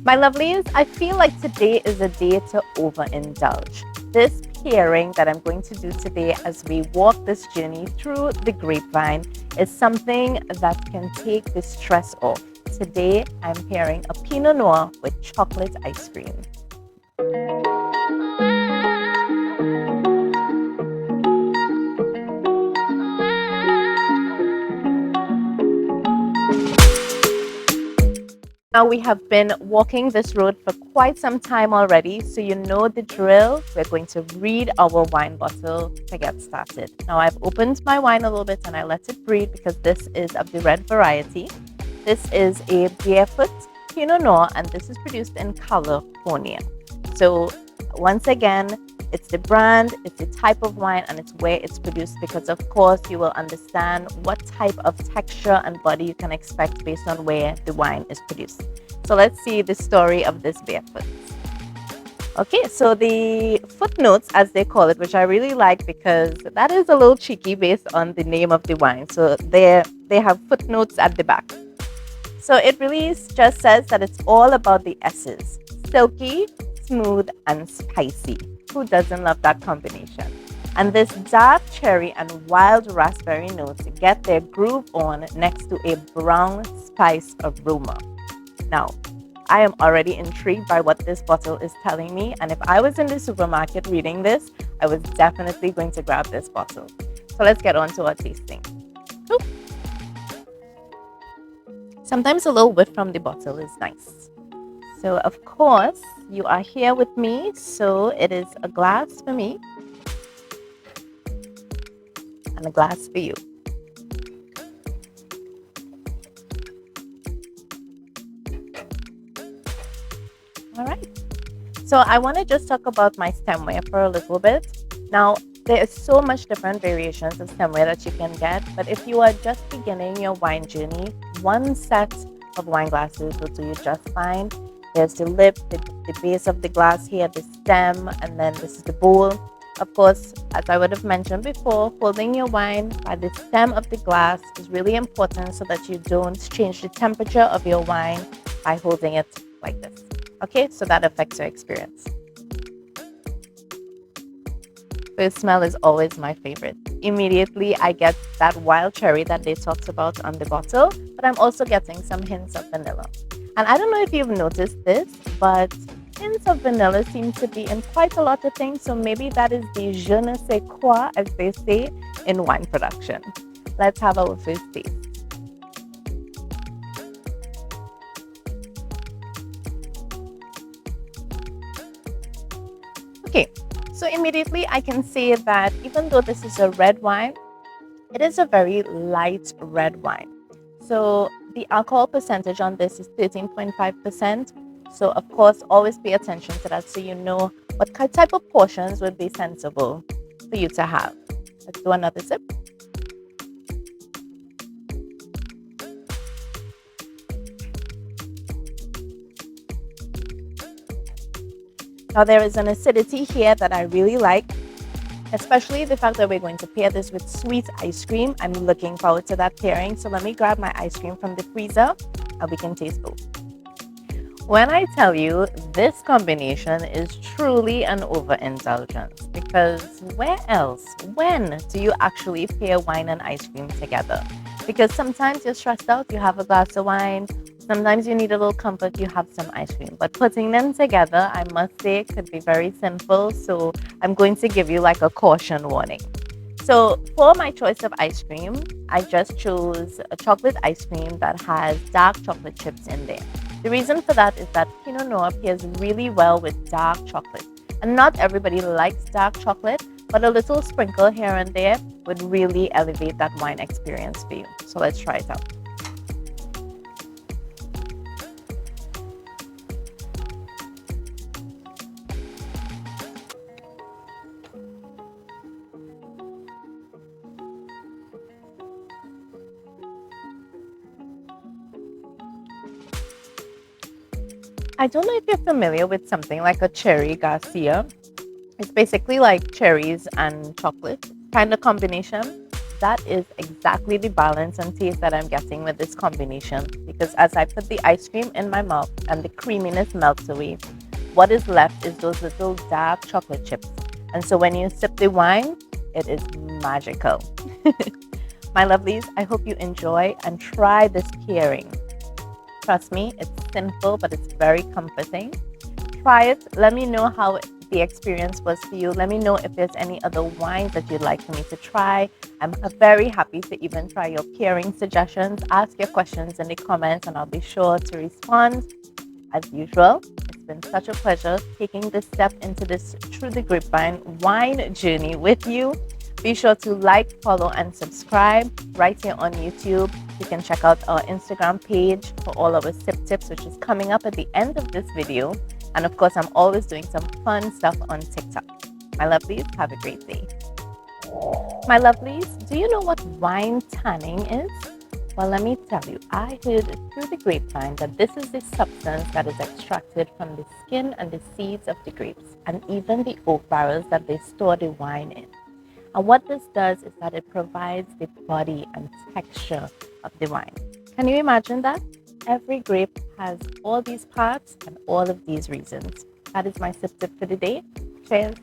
My lovelies, I feel like today is a day to overindulge. This pairing that I'm going to do today as we walk this journey through the grapevine is something that can take the stress off. Today, I'm pairing a Pinot Noir with chocolate ice cream. Now we have been walking this road for quite some time already, so you know the drill. We're going to read our wine bottle to get started. Now I've opened my wine a little bit and I let it breathe because this is of the red variety. This is a barefoot Pinot Noir and this is produced in California. So once again, it's the brand, it's the type of wine, and it's where it's produced because, of course, you will understand what type of texture and body you can expect based on where the wine is produced. So let's see the story of this barefoot. Okay, so the footnotes, as they call it, which I really like because that is a little cheeky based on the name of the wine. So they have footnotes at the back. So it really just says that it's all about the S's: silky, smooth, and spicy. Who doesn't love that combination? And this dark cherry and wild raspberry notes get their groove on next to a brown spice aroma. Now, I am already intrigued by what this bottle is telling me, and if I was in the supermarket reading this, I was definitely going to grab this bottle. So let's get on to our tasting. Ooh. Sometimes a little whiff from the bottle is nice. So, of course, you are here with me, so it is a glass for me and a glass for you. All right. So I want to just talk about my stemware for a little bit. Now, there is so much different variations of stemware that you can get, but if you are just beginning your wine journey, one set of wine glasses will do you just fine. There's the lip, the base of the glass here, the stem, and then this is the bowl. Of course, as I would have mentioned before, holding your wine by the stem of the glass is really important so that you don't change the temperature of your wine by holding it like this. Okay, so that affects your experience. First smell is always my favorite. Immediately, I get that wild cherry that they talked about on the bottle, but I'm also getting some hints of vanilla. And I don't know if you've noticed this, but hints of vanilla seem to be in quite a lot of things. So maybe that is the je ne sais quoi, as they say, in wine production. Let's have our first taste. Okay, so immediately I can say that even though this is a red wine, it is a very light red wine. So the alcohol percentage on this is 13.5%. So of course, always pay attention to that so you know what type of portions would be sensible for you to have. Let's do another sip. Now there is an acidity here that I really like, especially the fact that we're going to pair this with sweet ice cream. I'm looking forward to that pairing. So let me grab my ice cream from the freezer and we can taste both. When I tell you this combination is truly an overindulgence, because where else, when do you actually pair wine and ice cream together? Because sometimes you're stressed out, you have a glass of wine. Sometimes you need a little comfort, you have some ice cream. But putting them together, I must say, could be very sinful. So I'm going to give you like a caution warning. So for my choice of ice cream, I just chose a chocolate ice cream that has dark chocolate chips in there. The reason for that is that Pinot Noir pairs really well with dark chocolate. And not everybody likes dark chocolate, but a little sprinkle here and there would really elevate that wine experience for you. So let's try it out. I don't know if you're familiar with something like a cherry Garcia. It's basically like cherries and chocolate kind of combination. that is exactly the balance and taste that I'm getting with this combination, because as I put the ice cream in my mouth and the creaminess melts away, what is left is those little dark chocolate chips. And so when you sip the wine, it is magical. My lovelies, I hope you enjoy and try this pairing. Trust me, it's simple, but it's very comforting. Try it. Let me know how the experience was for you. Let me know if there's any other wines that you'd like for me to try. I'm very happy to even try your pairing suggestions. Ask your questions in the comments and I'll be sure to respond. As usual, it's been such a pleasure taking this step into this Through the Grapevine wine journey with you. Be sure to like, follow, and subscribe right here on YouTube. You can check out our Instagram page for all our sip tips, which is coming up at the end of this video. And of course, I'm always doing some fun stuff on TikTok. My lovelies, have a great day. My lovelies, do you know what wine tanning is? Well, let me tell you, I heard through the grapevine that this is the substance that is extracted from the skin and the seeds of the grapes, and even the oak barrels that they store the wine in. And what this does is that it provides the body and texture of the wine. Can you imagine that? Every grape has all these parts and all of these reasons. That is my sip tip for the day. Cheers.